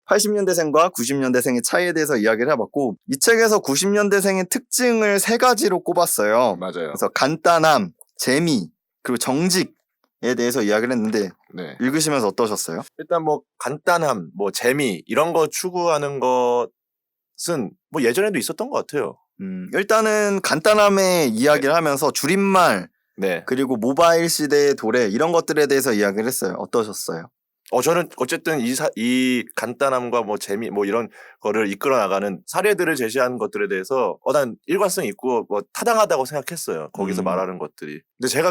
80년대생과 90년대생의 차이에 대해서 이야기를 해봤고, 이 책에서 90년대생의 특징을 3가지로 꼽았어요. 맞아요. 그래서 간단함, 재미, 그리고 정직에 대해서 이야기를 했는데 네. 읽으시면서 어떠셨어요? 일단 뭐 간단함, 뭐 재미 이런 거 추구하는 것은 뭐 예전에도 있었던 것 같아요. 일단은 간단함의 이야기를 하면서 줄임말, 네. 그리고 모바일 시대의 도래 이런 것들에 대해서 이야기를 했어요. 어떠셨어요? 저는 어쨌든 이 간단함과 뭐 재미 뭐 이런 거를 이끌어 나가는 사례들을 제시하는 것들에 대해서 난 일관성 있고 뭐 타당하다고 생각했어요. 거기서 말하는 것들이.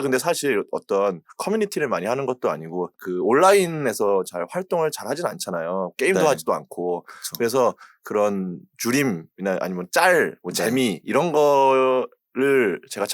근데 사실 어떤 커뮤니티를 많이 하는 것도 아니고 그 온라인에서 잘 활동을 잘 하진 않잖아요. 게임도 네. 하지도 않고. 그쵸. 그래서 그런 줄임이나 아니면 짤, 뭐 네. 재미 이런 거를 제가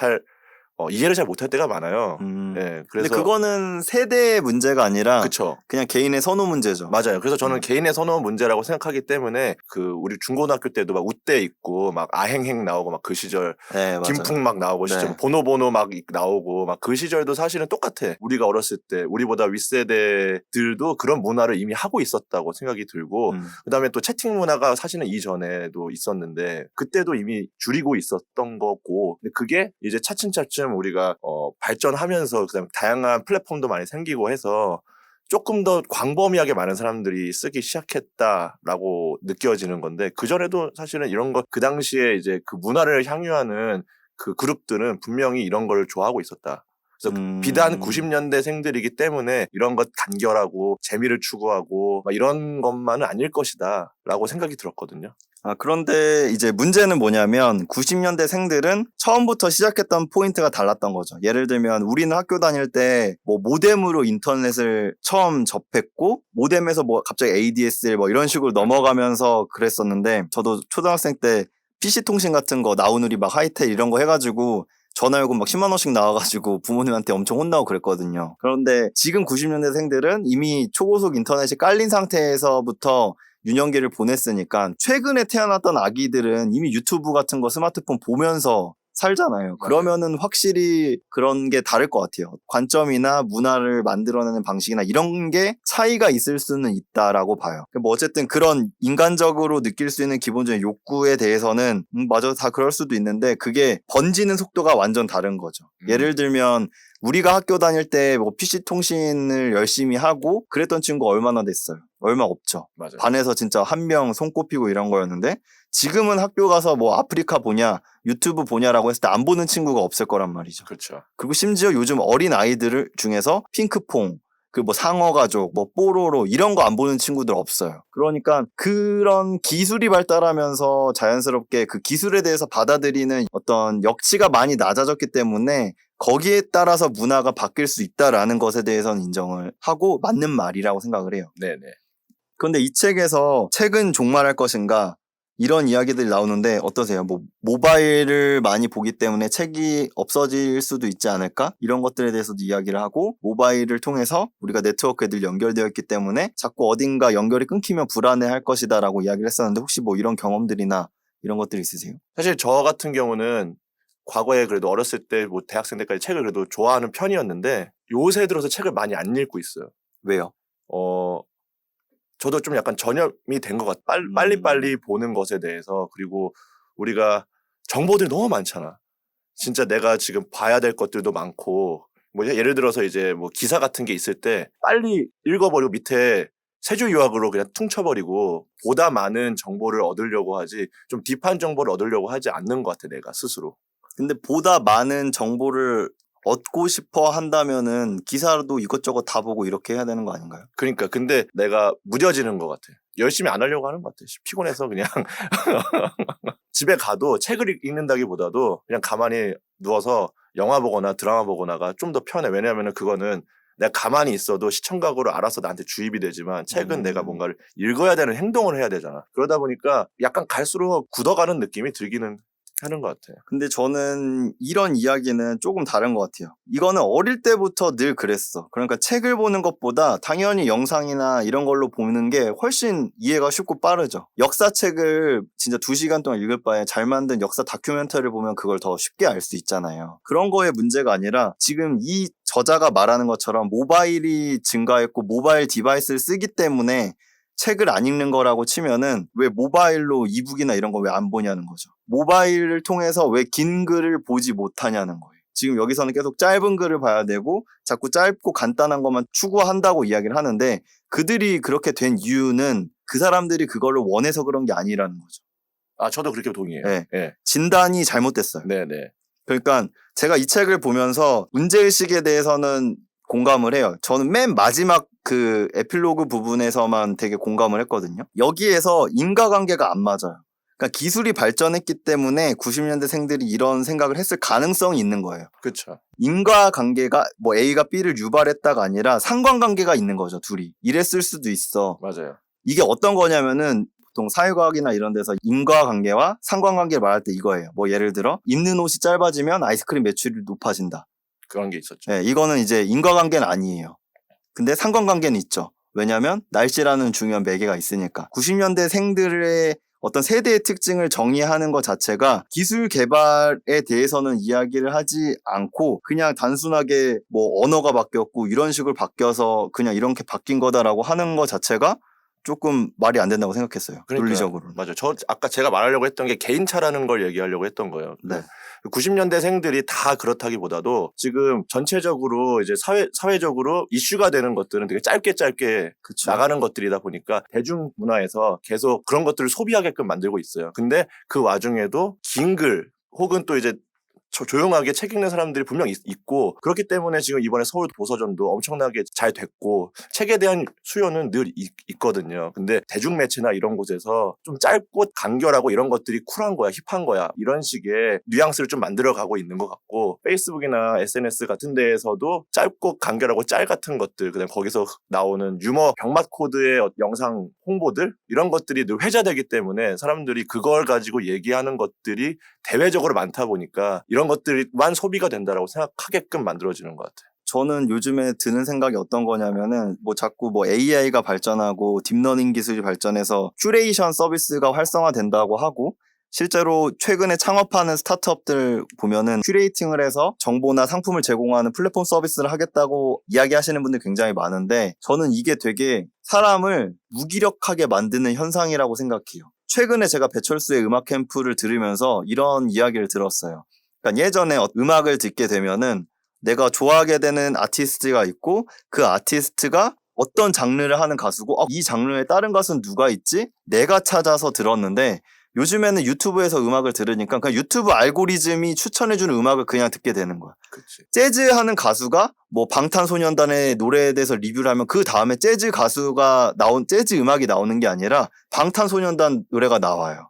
이해를 잘 못할 때가 많아요. 예, 근데 그래서 그거는 세대의 문제가 아니라 그쵸. 그냥 개인의 선호 문제죠. 맞아요. 그래서 저는 개인의 선호 문제라고 생각하기 때문에 우리 중고등학교 때도 막 우대 있고 막 아행행 나오고 막 그 시절 네, 맞아요. 김풍 막 나오고 네. 시절 보노 막 나오고 막 그 시절도 사실은 똑같아. 우리가 어렸을 때 우리보다 윗세대들도 그런 문화를 이미 하고 있었다고 생각이 들고 그다음에 또 채팅 문화가 사실은 이전에도 있었는데 그때도 이미 줄이고 있었던 거고 근데 그게 이제 차츰차츰 우리가 발전하면서 그다음에 다양한 플랫폼도 많이 생기고 해서 조금 더 광범위하게 많은 사람들이 쓰기 시작했다라고 느껴지는 건데 그전에도 사실은 이런 것 그 당시에 이제 그 문화를 향유하는 그 그룹들은 분명히 이런 걸 좋아하고 있었다. 그래서 비단 90년대생들이기 때문에 이런 것 간결하고 재미를 추구하고 막 이런 것만은 아닐 것이다라고 생각이 들었거든요. 그런데 이제 문제는 뭐냐면 90년대생들은 처음부터 시작했던 포인트가 달랐던 거죠. 예를 들면 우리는 학교 다닐 때 뭐 모뎀으로 인터넷을 처음 접했고 모뎀에서 뭐 갑자기 ADSL 뭐 이런 식으로 넘어가면서 그랬었는데 저도 초등학생 때 PC통신 같은 거 나우누리 막 하이텔 이런 거 해가지고 전화요금 막 10만 원씩 나와가지고 부모님한테 엄청 혼나고 그랬거든요. 그런데 지금 90년대생들은 이미 초고속 인터넷이 깔린 상태에서부터 유년기를 보냈으니까 최근에 태어났던 아기들은 이미 유튜브 같은 거 스마트폰 보면서 살잖아요. 그러면은 확실히 그런 게 다를 것 같아요. 관점이나 문화를 만들어내는 방식이나 이런 게 차이가 있을 수는 있다라고 봐요. 뭐 어쨌든 그런 인간적으로 느낄 수 있는 기본적인 욕구에 대해서는 맞아 다 그럴 수도 있는데 그게 번지는 속도가 완전 다른 거죠. 예를 들면 우리가 학교 다닐 때 뭐 PC 통신을 열심히 하고 그랬던 친구 얼마나 됐어요? 얼마 없죠. 맞아요. 반에서 진짜 한 명 손꼽히고 이런 거였는데 지금은 학교 가서 뭐 아프리카 보냐 유튜브 보냐라고 했을 때 안 보는 친구가 없을 거란 말이죠. 그렇죠. 그리고 심지어 요즘 어린 아이들 중에서 핑크퐁 그 뭐 상어가족 뭐 뽀로로 이런 거 안 보는 친구들 없어요. 그러니까 그런 기술이 발달하면서 자연스럽게 그 기술에 대해서 받아들이는 어떤 역치가 많이 낮아졌기 때문에 거기에 따라서 문화가 바뀔 수 있다라는 것에 대해서는 인정을 하고 맞는 말이라고 생각을 해요. 네네. 그런데 이 책에서 책은 종말할 것인가 이런 이야기들이 나오는데 어떠세요? 뭐 모바일을 많이 보기 때문에 책이 없어질 수도 있지 않을까? 이런 것들에 대해서도 이야기를 하고 모바일을 통해서 우리가 네트워크에 늘 연결되어 있기 때문에 자꾸 어딘가 연결이 끊기면 불안해할 것이다 라고 이야기를 했었는데 혹시 뭐 이런 경험들이나 이런 것들이 있으세요? 사실 저 같은 경우는 과거에 그래도 어렸을 때 뭐 대학생 때까지 책을 그래도 좋아하는 편이었는데 요새 들어서 책을 많이 안 읽고 있어요. 왜요? 저도 좀 약간 전염이 된 것 같아요. 빨리빨리 보는 것에 대해서. 그리고 우리가 정보들이 너무 많잖아. 진짜 내가 지금 봐야 될 것들도 많고 뭐 예를 들어서 이제 뭐 기사 같은 게 있을 때 빨리 읽어버리고 밑에 세 줄 요약으로 그냥 퉁쳐버리고 보다 많은 정보를 얻으려고 하지 좀 딥한 정보를 얻으려고 하지 않는 것 같아 내가 스스로. 근데 보다 많은 정보를 얻고 싶어 한다면은 기사도 이것저것 다 보고 이렇게 해야 되는 거 아닌가요? 그러니까 근데 내가 무뎌지는 것 같아. 열심히 안 하려고 하는 것 같아. 피곤해서 그냥 집에 가도 책을 읽는다기보다도 그냥 가만히 누워서 영화 보거나 드라마 보거나가 좀 더 편해. 왜냐하면 그거는 내가 가만히 있어도 시청각으로 알아서 나한테 주입이 되지만 책은 내가 뭔가를 읽어야 되는 행동을 해야 되잖아. 그러다 보니까 약간 갈수록 굳어가는 느낌이 들기는 하는 것 같아요. 근데 저는 이런 이야기는 조금 다른 것 같아요. 이거는 어릴 때부터 늘 그랬어. 그러니까 책을 보는 것보다 당연히 영상이나 이런 걸로 보는 게 훨씬 이해가 쉽고 빠르죠. 역사책을 진짜 2시간 동안 읽을 바에 잘 만든 역사 다큐멘터리를 보면 그걸 더 쉽게 알 수 있잖아요. 그런 거에 문제가 아니라 지금 이 저자가 말하는 것처럼 모바일이 증가했고 모바일 디바이스를 쓰기 때문에 책을 안 읽는 거라고 치면은 왜 모바일로 이북이나 이런 거 왜 안 보냐는 거죠. 모바일을 통해서 왜 긴 글을 보지 못하냐는 거예요. 지금 여기서는 계속 짧은 글을 봐야 되고 자꾸 짧고 간단한 것만 추구한다고 이야기를 하는데 그들이 그렇게 된 이유는 그 사람들이 그거를 원해서 그런 게 아니라는 거죠. 아, 저도 그렇게 동의해요. 네. 네. 진단이 잘못됐어요. 네네. 그러니까 제가 이 책을 보면서 문제의식에 대해서는 공감을 해요. 저는 맨 마지막 그 에필로그 부분에서만 되게 공감을 했거든요. 여기에서 인과관계가 안 맞아요. 그러니까 기술이 발전했기 때문에 90년대생들이 이런 생각을 했을 가능성이 있는 거예요. 그렇죠. 인과관계가 뭐 A가 B를 유발했다가 아니라 상관관계가 있는 거죠, 둘이. 이랬을 수도 있어. 맞아요. 이게 어떤 거냐면은 보통 사회과학이나 이런 데서 인과관계와 상관관계를 말할 때 이거예요. 뭐 예를 들어 입는 옷이 짧아지면 아이스크림 매출이 높아진다. 그런 게 있었죠. 네, 이거는 이제 인과관계는 아니에요. 근데 상관관계는 있죠. 왜냐하면 날씨라는 중요한 매개가 있으니까. 90년대 생들의 어떤 세대의 특징을 정의하는 것 자체가 기술 개발에 대해서는 이야기를 하지 않고 그냥 단순하게 뭐 언어가 바뀌었고 이런 식으로 바뀌어서 그냥 이렇게 바뀐 거다라고 하는 것 자체가 조금 말이 안 된다고 생각했어요. 그러니까요. 논리적으로. 맞아요. 저 아까 제가 말하려고 했던 게 개인차라는 걸 얘기하려고 했던 거예요. 네. 90년대생들이 다 그렇다기보다도 지금 전체적으로 이제 사회적으로 이슈가 되는 것들은 되게 짧게 그쵸. 나가는 것들이다 보니까 대중문화에서 계속 그런 것들을 소비하게끔 만들고 있어요. 근데 그 와중에도 긴 글 혹은 또 이제 조용하게 책 읽는 사람들이 분명 있고 그렇기 때문에 지금 이번에 서울 도서전도 엄청나게 잘 됐고 책에 대한 수요는 늘 있거든요. 근데 대중매체나 이런 곳에서 좀 짧고 간결하고 이런 것들이 쿨한 거야, 힙한 거야 이런 식의 뉘앙스를 좀 만들어가고 있는 것 같고 페이스북이나 SNS 같은 데에서도 짧고 간결하고 짤 같은 것들 그다음에 거기서 나오는 유머 병맛 코드의 영상 홍보들 이런 것들이 늘 회자되기 때문에 사람들이 그걸 가지고 얘기하는 것들이 대외적으로 많다 보니까 이런 것들만 소비가 된다라고 생각하게끔 만들어지는 것 같아요. 저는 요즘에 드는 생각이 어떤 거냐면은 뭐 자꾸 뭐 AI가 발전하고 딥러닝 기술이 발전해서 큐레이션 서비스가 활성화된다고 하고 실제로 최근에 창업하는 스타트업들 보면은 큐레이팅을 해서 정보나 상품을 제공하는 플랫폼 서비스를 하겠다고 이야기하시는 분들 굉장히 많은데 저는 이게 되게 사람을 무기력하게 만드는 현상이라고 생각해요. 최근에 제가 배철수의 음악 캠프를 들으면서 이런 이야기를 들었어요. 그러니까 예전에 음악을 듣게 되면은 내가 좋아하게 되는 아티스트가 있고 그 아티스트가 어떤 장르를 하는 가수고 이 장르에 다른 가수는 누가 있지? 내가 찾아서 들었는데 요즘에는 유튜브에서 음악을 들으니까 그냥 유튜브 알고리즘이 추천해주는 음악을 그냥 듣게 되는 거야. 그치. 재즈 하는 가수가 뭐 방탄소년단의 노래에 대해서 리뷰를 하면 그 다음에 재즈 음악이 나오는 게 아니라 방탄소년단 노래가 나와요.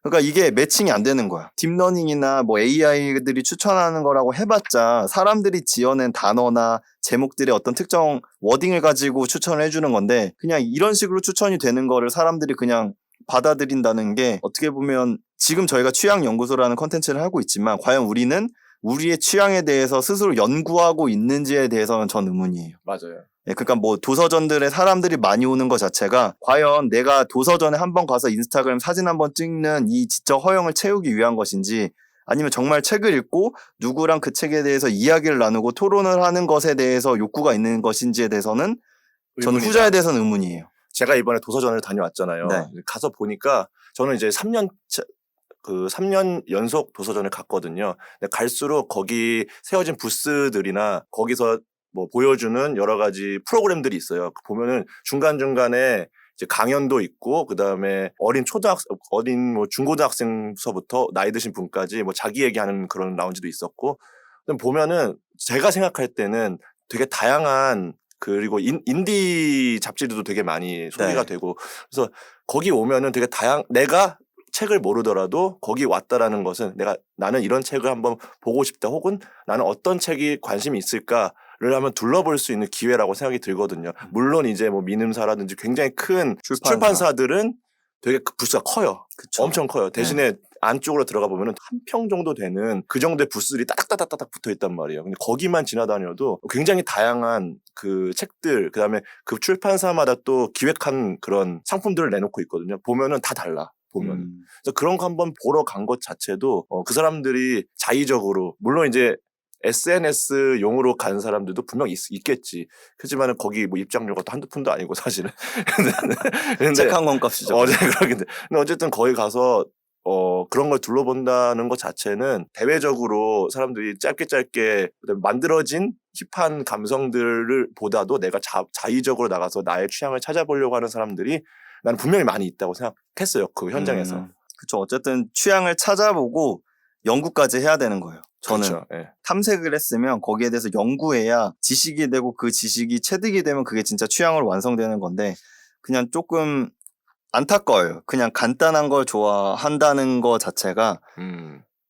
그러니까 이게 매칭이 안 되는 거야. 딥러닝이나 뭐 AI들이 추천하는 거라고 해봤자 사람들이 지어낸 단어나 제목들의 어떤 특정 워딩을 가지고 추천을 해주는 건데 그냥 이런 식으로 추천이 되는 거를 사람들이 그냥 받아들인다는 게 어떻게 보면 지금 저희가 취향연구소라는 컨텐츠를 하고 있지만 과연 우리는 우리의 취향에 대해서 스스로 연구하고 있는지에 대해서는 전 의문이에요. 맞아요. 예, 그러니까 뭐 도서전들에 사람들이 많이 오는 것 자체가 과연 내가 도서전에 한번 가서 인스타그램 사진 한번 찍는 이 지적 허용을 채우기 위한 것인지 아니면 정말 책을 읽고 누구랑 그 책에 대해서 이야기를 나누고 토론을 하는 것에 대해서 욕구가 있는 것인지에 대해서는 저는 의문이다. 후자에 대해서는 의문이에요. 제가 이번에 도서전을 다녀왔잖아요. 네. 가서 보니까 저는 이제 3년 연속 도서전을 갔거든요. 근데 갈수록 거기 세워진 부스들이나 거기서 뭐 보여주는 여러 가지 프로그램들이 있어요. 보면은 중간중간에 이제 강연도 있고 그다음에 어린 뭐 중고등학생서부터 나이 드신 분까지 뭐 자기 얘기하는 그런 라운지도 있었고 보면은 제가 생각할 때는 되게 다양한 그리고 인디 잡지들도 되게 많이 소비가 네. 되고 그래서 거기 오면은 되게 내가 책을 모르더라도 거기 왔다라는 것은 나는 이런 책을 한번 보고 싶다 혹은 나는 어떤 책이 관심이 있을까를 한번 둘러볼 수 있는 기회라고 생각이 들거든요. 물론 이제 뭐 민음사라든지 굉장히 큰 출판사들은 되게 부스가 커요. 그쵸. 엄청 커요. 대신에 안쪽으로 들어가 보면은 한 평 정도 되는 그 정도의 부스들이 따닥따닥따닥 붙어 있단 말이에요. 근데 거기만 지나다녀도 굉장히 다양한 그 책들, 그다음에 그 출판사마다 또 기획한 그런 상품들을 내놓고 있거든요. 보면은 다 달라. 보면. 그래서 그런 거 한번 보러 간 것 자체도 그 사람들이 자의적으로 물론 이제 SNS용으로 가는 사람들도 분명 있겠지. 그렇지만은 거기 뭐 입장료가 또 한두 푼도 아니고 사실은. 근데 책 한 권 값이죠. 그러긴데. 근데 어쨌든 거기 가서 그런 걸 둘러본다는 것 자체는 대외적으로 사람들이 짧게 만들어진 힙한 감성들을 보다도 내가 자의적으로 나가서 나의 취향을 찾아보려고 하는 사람들이 나는 분명히 많이 있다고 생각했어요. 그 현장에서. 그렇죠. 어쨌든 취향을 찾아보고 연구까지 해야 되는 거예요. 저는 그렇죠. 예. 탐색을 했으면 거기에 대해서 연구해야 지식이 되고 그 지식이 체득이 되면 그게 진짜 취향으로 완성되는 건데 그냥 조금 안타까워요. 그냥 간단한 걸 좋아한다는 거 자체가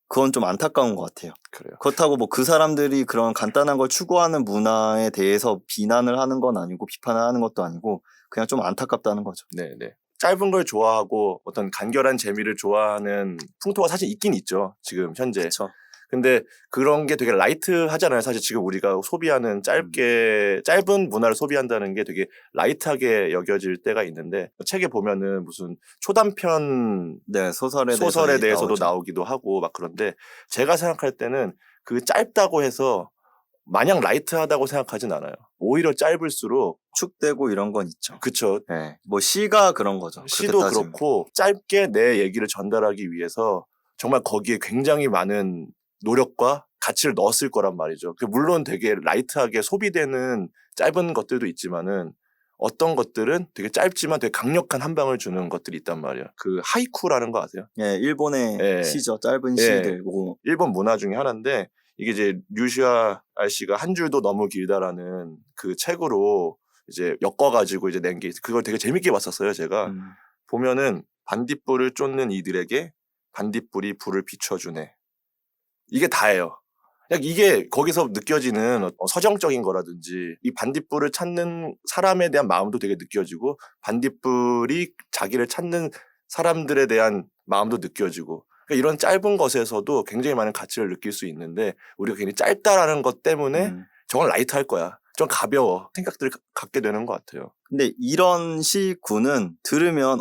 그건 좀 안타까운 것 같아요. 그래요. 그렇다고 뭐 그 사람들이 그런 간단한 걸 추구하는 문화에 대해서 비난을 하는 건 아니고 비판을 하는 것도 아니고 그냥 좀 안타깝다는 거죠. 네네. 짧은 걸 좋아하고 어떤 간결한 재미를 좋아하는 풍토가 사실 있긴 있죠. 지금 현재. 그렇죠. 근데 그런 게 되게 라이트하잖아요. 사실 지금 우리가 소비하는 짧은 문화를 소비한다는 게 되게 라이트하게 여겨질 때가 있는데 책에 보면은 무슨 초단편 네, 소설에 대해서도 나오죠. 나오기도 하고 막 그런데 제가 생각할 때는 그 짧다고 해서 마냥 라이트하다고 생각하진 않아요. 오히려 짧을수록 축되고 이런 건 있죠. 그쵸. 네, 뭐 시가 그런 거죠. 시도 그렇게 따지면. 그렇고 짧게 내 얘기를 전달하기 위해서 정말 거기에 굉장히 많은 노력과 가치를 넣었을 거란 말이죠. 물론 되게 라이트하게 소비되는 짧은 것들도 있지만은 어떤 것들은 되게 짧지만 되게 강력한 한 방을 주는 것들이 있단 말이에요. 그 하이쿠라는 거 아세요? 예, 일본의 예. 시죠. 짧은 예. 시들. 뭐 일본 문화 중에 하나인데 이게 이제 류시아 씨가 한 줄도 너무 길다라는 그 책으로 이제 엮어가지고 이제 낸 게 그걸 되게 재밌게 봤었어요. 제가 보면은 반딧불을 쫓는 이들에게 반딧불이 불을 비춰주네. 이게 다예요. 그냥 이게 거기서 느껴지는 서정적인 거라든지 이 반딧불을 찾는 사람에 대한 마음도 되게 느껴지고 반딧불이 자기를 찾는 사람들에 대한 마음도 느껴지고 그러니까 이런 짧은 것에서도 굉장히 많은 가치를 느낄 수 있는데 우리가 괜히 짧다라는 것 때문에 저건 라이트할 거야. 좀 가벼워. 생각들을 갖게 되는 것 같아요. 근데 이런 시구는 들으면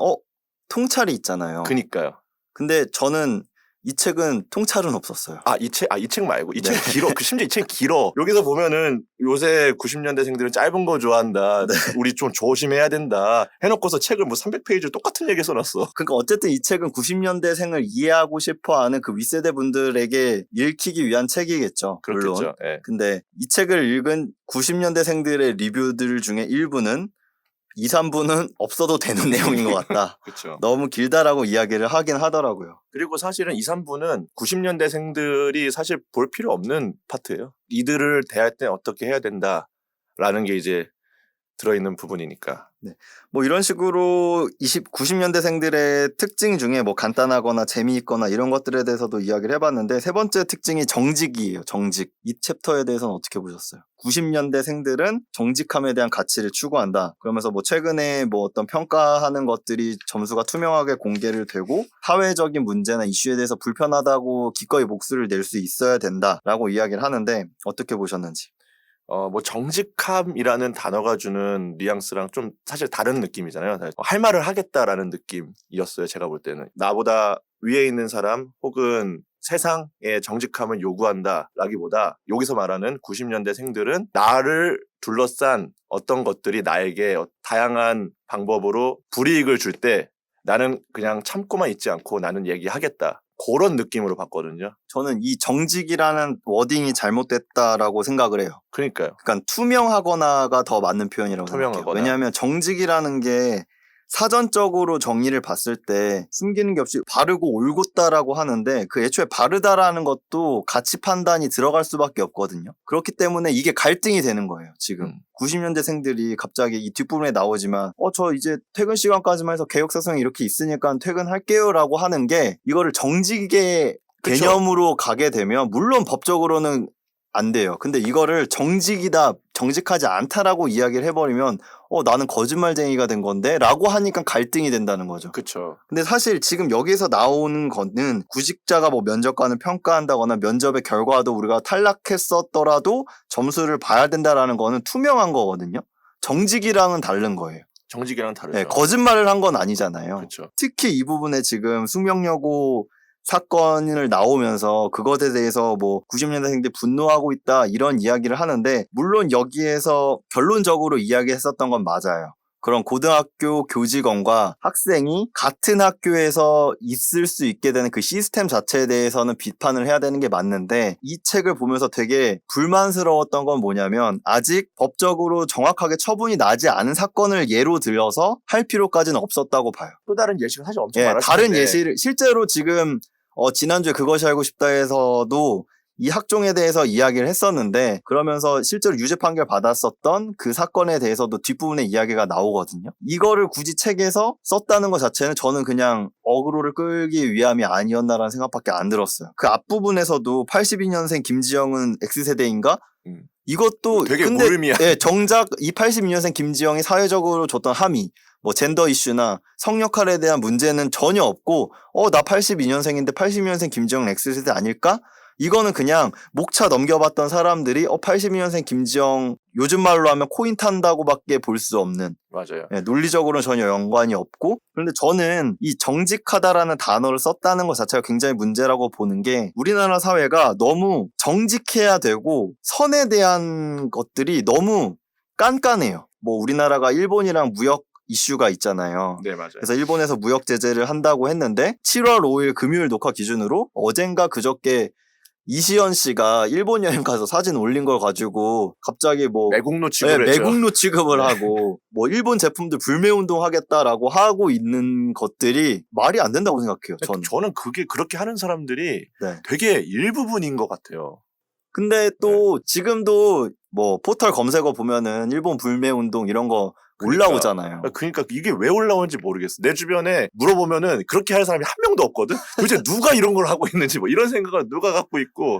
통찰이 있잖아요. 그니까요. 근데 저는 이 책은 통찰은 없었어요. 이 책 말고. 이 책 길어. 심지어 이 책 길어. 여기서 보면은 요새 90년대생들은 짧은 거 좋아한다. 우리 좀 조심해야 된다. 해놓고서 책을 뭐 300페이지 똑같은 얘기 써놨어. 그러니까 어쨌든 이 책은 90년대생을 이해하고 싶어하는 그 윗세대 분들에게 읽히기 위한 책이겠죠. 물론. 그렇겠죠. 예. 근데 이 책을 읽은 90년대생들의 리뷰들 중에 일부는 2, 3부는 없어도 되는 내용인 것 같다. 그렇죠. 너무 길다라고 이야기를 하긴 하더라고요. 그리고 사실은 2, 3부는 90년대생들이 사실 볼 필요 없는 파트예요. 이들을 대할 때 어떻게 해야 된다라는 게 이제 들어있는 부분이니까. 네. 뭐 이런 식으로 90년대생들의 특징 중에 뭐 간단하거나 재미있거나 이런 것들에 대해서도 이야기를 해봤는데 세 번째 특징이 정직이에요. 정직. 이 챕터에 대해서는 어떻게 보셨어요? 90년대생들은 정직함에 대한 가치를 추구한다. 그러면서 뭐 최근에 뭐 어떤 평가하는 것들이 점수가 투명하게 공개를 되고 사회적인 문제나 이슈에 대해서 불편하다고 기꺼이 목소리를 낼 수 있어야 된다라고 이야기를 하는데 어떻게 보셨는지. 뭐 정직함이라는 단어가 주는 뉘앙스랑 좀 사실 다른 느낌이잖아요. 할 말을 하겠다라는 느낌이었어요. 제가 볼 때는. 나보다 위에 있는 사람 혹은 세상의 정직함을 요구한다라기보다 여기서 말하는 90년대생들은 나를 둘러싼 어떤 것들이 나에게 다양한 방법으로 불이익을 줄 때 나는 그냥 참고만 있지 않고 나는 얘기하겠다. 그런 느낌으로 봤거든요. 저는 이 정직이라는 워딩이 잘못됐다라고 생각을 해요. 그러니까요. 그러니까 투명하거나가 더 맞는 표현이라고 생각해요. 투명하거나. 왜냐하면 정직이라는 게 사전적으로 정의를 봤을 때 숨기는 게 없이 바르고 올곧다라고 하는데 그 애초에 바르다라는 것도 가치 판단이 들어갈 수밖에 없거든요. 그렇기 때문에 이게 갈등이 되는 거예요. 지금 90년대생들이 갑자기 이 뒷부분에 나오지만 저 이제 퇴근 시간까지만 해서 개혁사성이 이렇게 있으니까 퇴근할게요라고 하는 게 이거를 정직의 개념으로 가게 되면 물론 법적으로는 안 돼요. 근데 이거를 정직이다, 정직하지 않다라고 이야기를 해버리면 나는 거짓말쟁이가 된 건데 라고 하니까 갈등이 된다는 거죠. 그렇죠. 근데 사실 지금 여기서 나오는 거는 구직자가 뭐 면접관을 평가한다거나 면접의 결과도 우리가 탈락했었더라도 점수를 봐야 된다라는 거는 투명한 거거든요. 정직이랑은 다른 거예요. 정직이랑 다르죠. 네, 거짓말을 한 건 아니잖아요. 그렇죠. 특히 이 부분에 지금 숙명여고 사건을 나오면서 그것에 대해서 뭐 90년대생들이 분노하고 있다 이런 이야기를 하는데 물론 여기에서 결론적으로 이야기했었던 건 맞아요. 그런 고등학교 교직원과 학생이 같은 학교에서 있을 수 있게 되는 그 시스템 자체에 대해서는 비판을 해야 되는 게 맞는데 이 책을 보면서 되게 불만스러웠던 건 뭐냐면 아직 법적으로 정확하게 처분이 나지 않은 사건을 예로 들어서 할 필요까지는 없었다고 봐요. 또 다른 예시가 사실 엄청 예, 많았을 다른 텐데. 예시를 실제로 지금 지난주에 그것이 알고 싶다에서도 이 학종에 대해서 이야기를 했었는데 그러면서 실제로 유죄 판결 받았었던 그 사건에 대해서도 뒷부분에 이야기가 나오거든요. 이거를 굳이 책에서 썼다는 것 자체는 저는 그냥 어그로를 끌기 위함이 아니었나라는 생각밖에 안 들었어요. 그 앞부분에서도 82년생 김지영은 X세대인가? 이것도 되게 근데 무의미한. 예, 정작 이 82년생 김지영이 사회적으로 줬던 함의 뭐 젠더 이슈나 성 역할에 대한 문제는 전혀 없고 나 82년생인데 82년생 김지영 X세대 아닐까? 이거는 그냥 목차 넘겨봤던 사람들이 82년생 김지영 요즘 말로 하면 코인 탄다고밖에 볼 수 없는 맞아요. 예, 논리적으로는 전혀 연관이 없고 그런데 저는 이 정직하다라는 단어를 썼다는 것 자체가 굉장히 문제라고 보는 게 우리나라 사회가 너무 정직해야 되고 선에 대한 것들이 너무 깐깐해요. 뭐 우리나라가 일본이랑 무역 이슈가 있잖아요. 네, 맞아요. 그래서 일본에서 무역 제재를 한다고 했는데 7월 5일 금요일 녹화 기준으로 어젠가 그저께 이시연 씨가 일본 여행 가서 사진 올린 걸 가지고 갑자기 뭐 매국노 취급을 했죠. 매국노 취급을 네. 하고 뭐 일본 제품들 불매 운동 하겠다라고 하고 있는 것들이 말이 안 된다고 생각해요. 저는 그게 그렇게 하는 사람들이 네. 되게 일부분인 것 같아요. 근데 또 지금도 뭐 포털 검색어 보면은 일본 불매 운동 이런 거 올라오잖아요. 그러니까 이게 왜 올라오는지 모르겠어. 내 주변에 물어보면은 그렇게 할 사람이 한 명도 없거든. 도대체 누가 이런 걸 하고 있는지 뭐 이런 생각을 누가 갖고 있고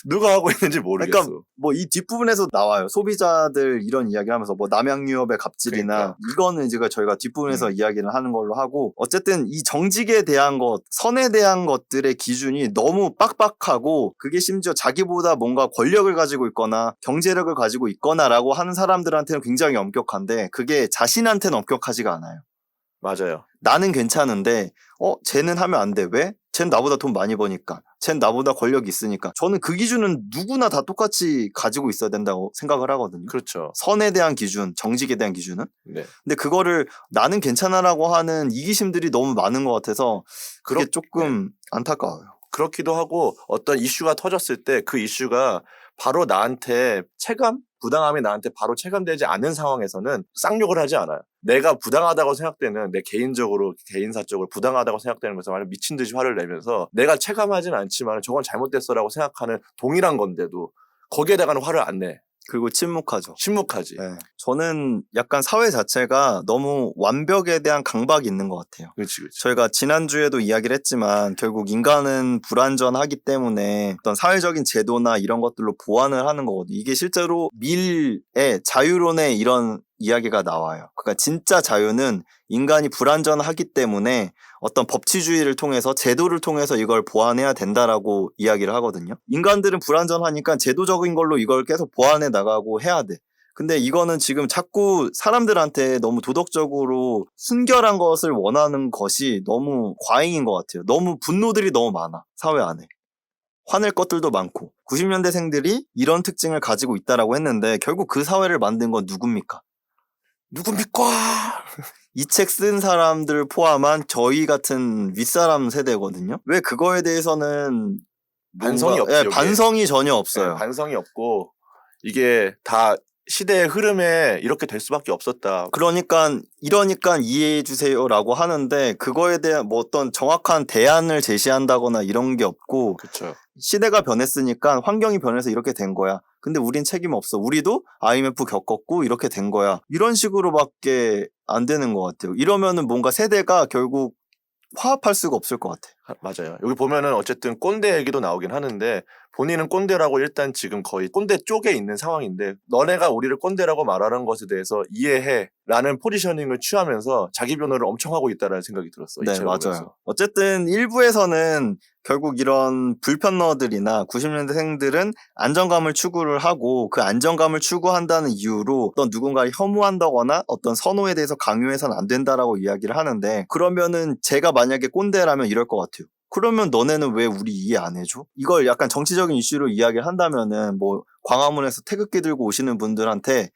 누가 하고 있는지 모르겠어. 그러니까 뭐 이 뒷부분에서 나와요. 소비자들 이런 이야기를 하면서 뭐 남양유업의 갑질이나 그러니까. 이거는 이제 저희가 뒷부분에서 이야기를 하는 걸로 하고 어쨌든 이 정직에 대한 것, 선에 대한 것들의 기준이 너무 빡빡하고 그게 심지어 자기보다 뭔가 권력을 가지고 있거나 경제력을 가지고 있거나라고 하는 사람들한테는 굉장히 엄격한데 그게 자신한테는 엄격하지가 않아요. 맞아요. 나는 괜찮은데 쟤는 하면 안 돼. 왜? 쟤는 나보다 돈 많이 버니까. 쟤는 나보다 권력이 있으니까. 저는 그 기준은 누구나 다 똑같이 가지고 있어야 된다고 생각을 하거든요. 그렇죠. 선에 대한 기준, 정직에 대한 기준은. 네. 근데 그거를 나는 괜찮아라고 하는 이기심들이 너무 많은 것 같아서 그게 조금 안타까워요. 그렇기도 하고 어떤 이슈가 터졌을 때 그 이슈가 바로 나한테 부당함이 나한테 바로 체감되지 않는 상황에서는 쌍욕을 하지 않아요. 내가 부당하다고 생각되는 내 개인사적으로 부당하다고 생각되는 것을 말하면 미친 듯이 화를 내면서 내가 체감하진 않지만 저건 잘못됐어라고 생각하는 동일한 건데도 거기에다가는 화를 안 내. 그리고 침묵하죠. 침묵하지. 네. 저는 약간 사회 자체가 너무 완벽에 대한 강박이 있는 것 같아요. 그렇지. 저희가 지난주에도 이야기를 했지만 결국 인간은 불완전하기 때문에 어떤 사회적인 제도나 이런 것들로 보완을 하는 거거든요. 이게 실제로 밀의 자유론에 이런 이야기가 나와요. 그러니까 진짜 자유는 인간이 불완전하기 때문에 어떤 법치주의를 통해서 제도를 통해서 이걸 보완해야 된다라고 이야기를 하거든요. 인간들은 불완전하니까 제도적인 걸로 이걸 계속 보완해 나가고 해야 돼. 근데 이거는 지금 자꾸 사람들한테 너무 도덕적으로 순결한 것을 원하는 것이 너무 과잉인 것 같아요. 너무 분노들이 너무 많아. 사회 안에. 화낼 것들도 많고. 90년대생들이 이런 특징을 가지고 있다라고 했는데 결국 그 사회를 만든 건 누굽니까? 이 책 쓴 사람들 포함한 저희 같은 윗사람 세대거든요. 왜 그거에 대해서는 반성이 없죠. 반성이 전혀 없어요. 네, 반성이 없고 이게 다 시대의 흐름에 이렇게 될 수밖에 없었다. 그러니까 이해해 주세요라고 하는데 그거에 대한 뭐 어떤 정확한 대안을 제시한다거나 이런 게 없고 그렇죠. 시대가 변했으니까 환경이 변해서 이렇게 된 거야. 근데 우린 책임 없어. 우리도 IMF 겪었고 이렇게 된 거야. 이런 식으로밖에 안 되는 것 같아요. 이러면은 뭔가 세대가 결국 화합할 수가 없을 것 같아. 맞아요. 여기 보면은 어쨌든 꼰대 얘기도 나오긴 하는데 본인은 꼰대라고 일단 지금 거의 꼰대 쪽에 있는 상황인데 너네가 우리를 꼰대라고 말하는 것에 대해서 이해해 라는 포지셔닝을 취하면서 자기 변호를 엄청 하고 있다는 생각이 들었어. 네, 맞아요. 어쨌든 일부에서는 결국 이런 불편러들이나 90년대생들은 안정감을 추구를 하고 그 안정감을 추구한다는 이유로 어떤 누군가를 혐오한다거나 어떤 선호에 대해서 강요해서는 안 된다라고 이야기를 하는데 그러면은 제가 만약에 꼰대라면 이럴 것 같아요. 그러면 너네는 왜 우리 이해 안 해줘? 이걸 약간 정치적인 이슈로 이야기를 한다면은 뭐 광화문에서 태극기 들고 오시는 분들한테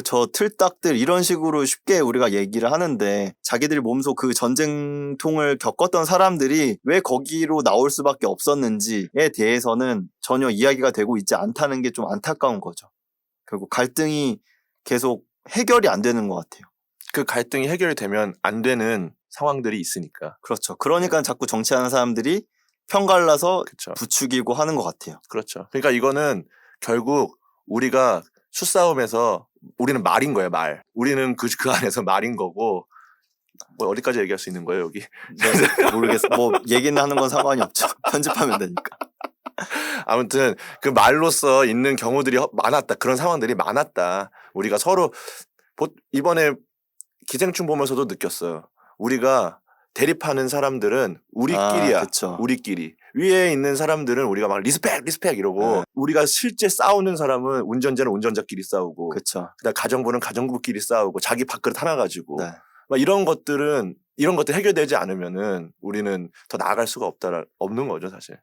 저 틀딱들 이런 식으로 쉽게 우리가 얘기를 하는데 자기들 몸소 그 전쟁통을 겪었던 사람들이 왜 거기로 나올 수밖에 없었는지에 대해서는 전혀 이야기가 되고 있지 않다는 게 좀 안타까운 거죠. 결국 갈등이 계속 해결이 안 되는 것 같아요. 그 갈등이 해결되면 안 되는 상황들이 있으니까. 그렇죠. 그러니까 자꾸 정치하는 사람들이 편갈라서 그렇죠. 부추기고 하는 것 같아요. 그렇죠. 그러니까 이거는 결국 우리가 수싸움에서 우리는 말인 거예요, 말. 우리는 그 안에서 말인 거고, 뭐 어디까지 얘기할 수 있는 거예요, 여기? 네, 모르겠어. 뭐 얘기는 하는 건 상관이 없죠. 편집하면 되니까. 아무튼 그 말로써 있는 경우들이 많았다. 그런 상황들이 많았다. 우리가 서로 이번에 기생충 보면서도 느꼈어요. 우리가 대립하는 사람들은 우리끼리야. 그쵸. 우리끼리. 위에 있는 사람들은 우리가 막 리스펙 이러고 네. 우리가 실제 싸우는 사람은 운전자는 운전자끼리 싸우고 그쵸. 그다음 가정부는 가정부끼리 싸우고 자기 밥그릇 하나 가지고 네. 막 이런 것들 해결되지 않으면은 우리는 더 나아갈 수가 없는 거죠, 사실.